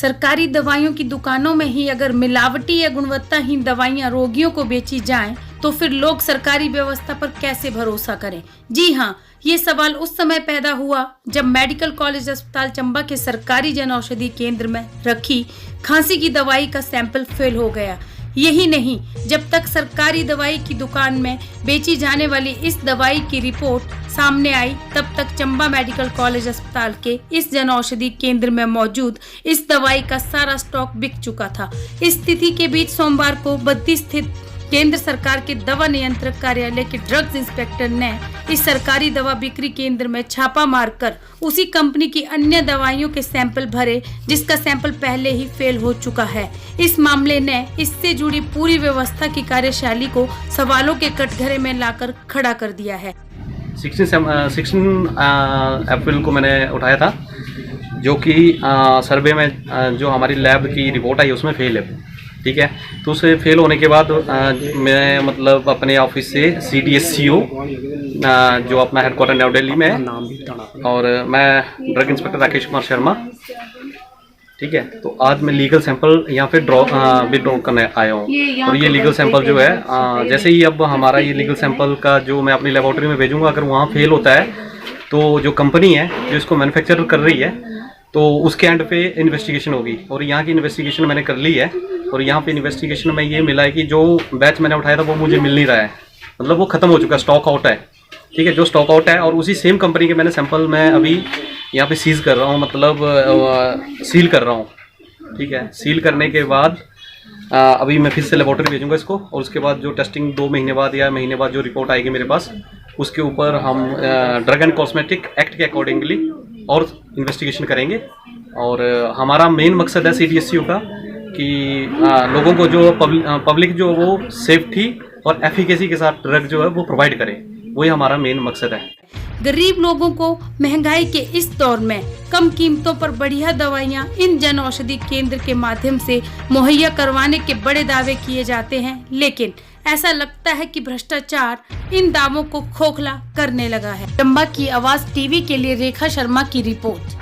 सरकारी दवाइयों की दुकानों में ही अगर मिलावटी या गुणवत्ताहीन दवाइयां रोगियों को बेची जाएं, तो फिर लोग सरकारी व्यवस्था पर कैसे भरोसा करें। जी हाँ, ये सवाल उस समय पैदा हुआ जब मेडिकल कॉलेज अस्पताल चंबा के सरकारी जन औषधि केंद्र में रखी खांसी की दवाई का सैंपल फेल हो गया। यही नहीं, जब तक सरकारी दवाई की दुकान में बेची जाने वाली इस दवाई की रिपोर्ट सामने आई, तब तक चंबा मेडिकल कॉलेज अस्पताल के इस जन औषधि केंद्र में मौजूद इस दवाई का सारा स्टॉक बिक चुका था। इस स्थिति के बीच सोमवार को बद्दी स्थित केंद्र सरकार के दवा नियंत्रक कार्यालय के ड्रग्स इंस्पेक्टर ने इस सरकारी दवा बिक्री केंद्र में छापा मारकर उसी कंपनी की अन्य दवाइयों के सैंपल भरे, जिसका सैंपल पहले ही फेल हो चुका है। इस मामले ने इससे जुड़ी पूरी व्यवस्था की कार्यशैली को सवालों के कटघरे में लाकर खड़ा कर दिया है। 16 अप्रैल को मैंने उठाया था, जो कि सर्वे में जो हमारी लैब की रिपोर्ट आई उसमें फेल है। ठीक है, तो उसे फेल होने के बाद मैं मतलब अपने ऑफिस से CDSCO जो अपना हेडक्वार्टर न्यू दिल्ली में है, और मैं ड्रग इंस्पेक्टर राकेश कुमार शर्मा। ठीक है, तो आज मैं लीगल सैंपल यहाँ पे विड्रॉ करने आया हूँ। और ये लीगल सैंपल जो है जैसे ही अब हमारा ये लीगल सैंपल का जो मैं अपनी लेबोरेटरी में भेजूंगा, अगर वहाँ फेल होता है तो जो कंपनी है जो इसको मैन्युफैक्चर कर रही है, तो उसके एंड पे इन्वेस्टिगेशन होगी। और यहाँ की इन्वेस्टिगेशन मैंने कर ली है, और यहाँ पे इन्वेस्टिगेशन में ये मिला है कि जो बैच मैंने उठाया था वो मुझे मिल नहीं रहा है, मतलब वो ख़त्म हो चुका है, स्टॉक आउट है। ठीक है, जो स्टॉक आउट है, और उसी सेम कंपनी के मैंने सैंपल मैं अभी यहाँ पे सीज कर रहा हूँ, मतलब सील कर रहा हूँ। ठीक है, सील करने के बाद अभी मैं फिर से लेबोरेटरी भेजूँगा इसको, और उसके बाद जो टेस्टिंग 2 महीने बाद या महीने बाद जो रिपोर्ट आएगी मेरे पास, उसके ऊपर हम ड्रग एंड कॉस्मेटिक एक्ट के अकॉर्डिंगली और इन्वेस्टिगेशन करेंगे। और हमारा मेन मकसद है CDSCO का कि लोगों को जो पब्लिक जो वो सेफ्टी और एफिकेसी के साथ ड्रग जो है वो प्रोवाइड करे, वही हमारा मेन मकसद है। गरीब लोगों को महंगाई के इस दौर में कम कीमतों पर बढ़िया दवाइयां इन जन औषधि केंद्र के माध्यम से मुहैया करवाने के बड़े दावे किए जाते हैं, लेकिन ऐसा लगता है कि भ्रष्टाचार इन दावों को खोखला करने लगा है। चंबा की आवाज टीवी के लिए रेखा शर्मा की रिपोर्ट।